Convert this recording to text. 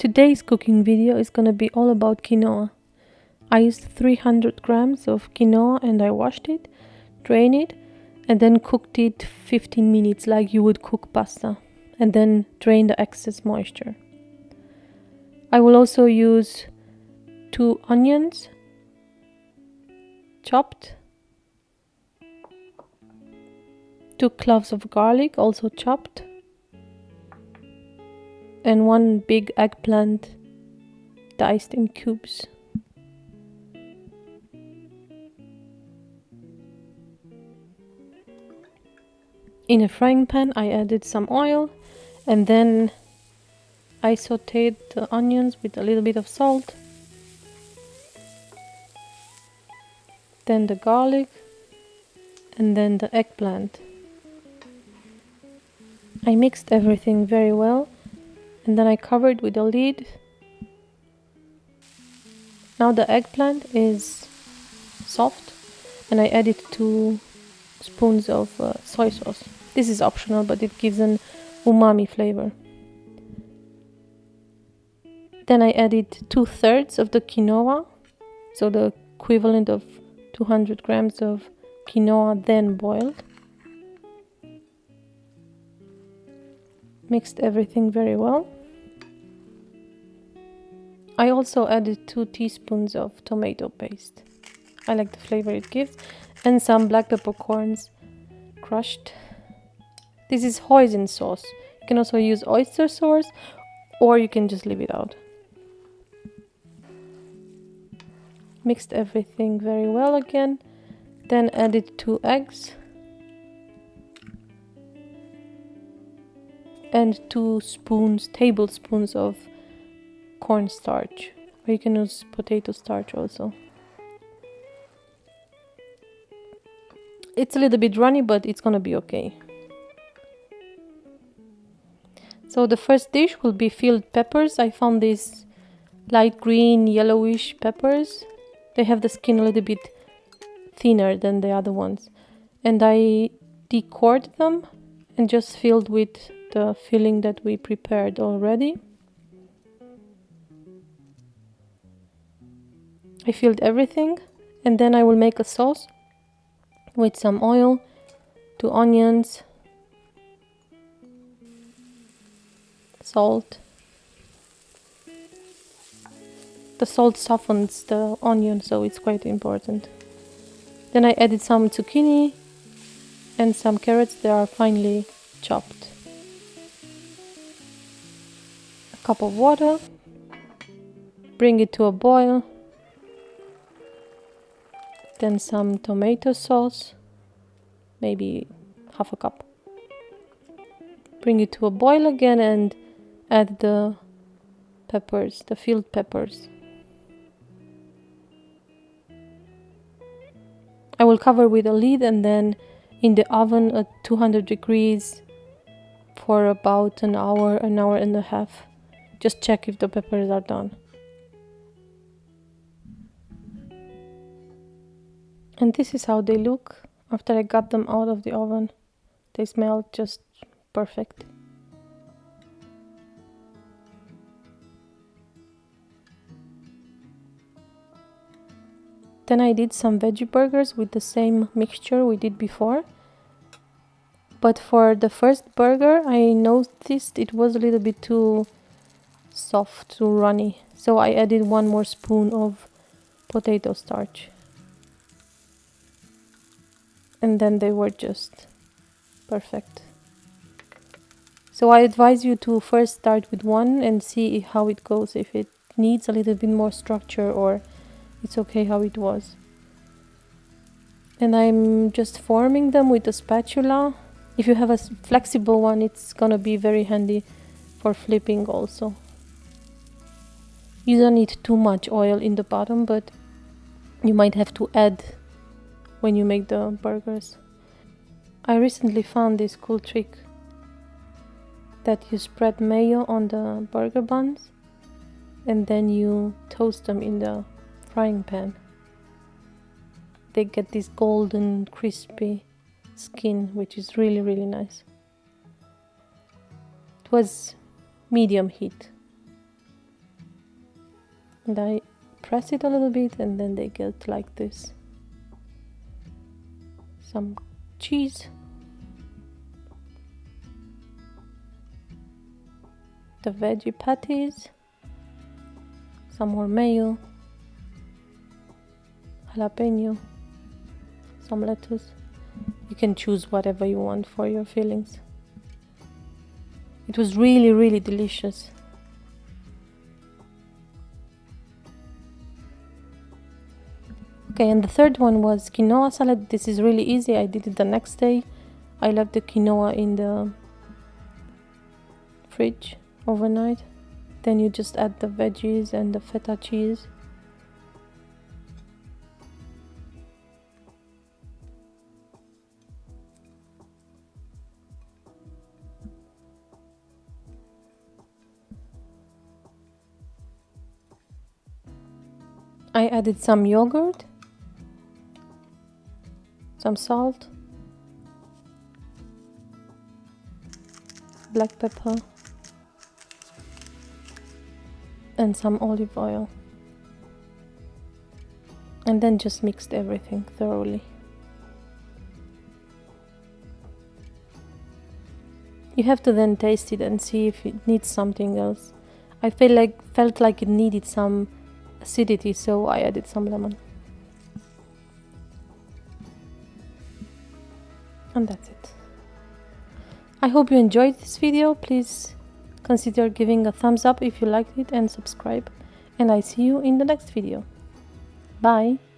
Today's cooking video is gonna be all about quinoa. I used 300 grams of quinoa and I washed it, drained it, and then cooked it 15 minutes like you would cook pasta, and then drain the excess moisture. I will also use 2 onions, chopped, 2 cloves of garlic, also chopped, and 1 big eggplant diced in cubes. In a frying pan I added some oil, and then I sauteed the onions with a little bit of salt, then the garlic, and then the eggplant. I mixed everything very well, and then I covered with a lid. Now the eggplant is soft, and I added 2 spoons of soy sauce. This is optional, but it gives an umami flavor. Then I added 2/3 of the quinoa, so the equivalent of 200 grams of quinoa, then boiled. Mixed everything very well. I also added 2 teaspoons of tomato paste. I like the flavor it gives, and some black peppercorns crushed. This is hoisin sauce. You can also use oyster sauce, or you can just leave it out. Mixed everything very well again, then added 2 eggs and 2 tablespoons of cornstarch, or you can use potato starch also. It's a little bit runny, but it's gonna be okay. So the first dish will be filled peppers. I found these light green, yellowish peppers. They have the skin a little bit thinner than the other ones. And I decored them and just filled with the filling that we prepared already. I filled everything, and then I will make a sauce with some oil, 2 onions, salt. The salt softens the onion, so it's quite important. Then I added some zucchini and some carrots. They are finely chopped. A cup of water. Bring it to a boil. Then some tomato sauce, maybe half a cup. Bring it to a boil again and add the peppers, the filled peppers. I will cover with a lid and then in the oven at 200 degrees for about an hour and a half. Just check if the peppers are done. And this is how they look after I got them out of the oven. They smell just perfect. Then I did some veggie burgers with the same mixture we did before. But for the first burger, I noticed it was a little bit too soft, too runny. So I added 1 more spoon of potato starch. And then they were just perfect. So I advise you to first start with 1 and see how it goes, if it needs a little bit more structure or it's okay how it was. And I'm just forming them with a spatula. If you have a flexible one, it's gonna be very handy for flipping also. You don't need too much oil in the bottom, but you might have to add when you make the burgers. I recently found this cool trick that you spread mayo on the burger buns and then you toast them in the frying pan. They get this golden crispy skin, which is really, really nice. It was medium heat. And I press it a little bit and then they get like this. Some cheese, the veggie patties, some more mayo, jalapeno, some lettuce. You can choose whatever you want for your fillings. It was really, really delicious. Okay, and the third one was quinoa salad. This is really easy. I did it the next day. I left the quinoa in the fridge overnight. Then you just add the veggies and the feta cheese. I added some yogurt, some salt, black pepper, and some olive oil. And then just mixed everything thoroughly. You have to then taste it and see if it needs something else. I felt like it needed some acidity, so I added some lemon. And that's it. I hope you enjoyed this video. Please consider giving a thumbs up if you liked it and subscribe. And I see you in the next video. Bye.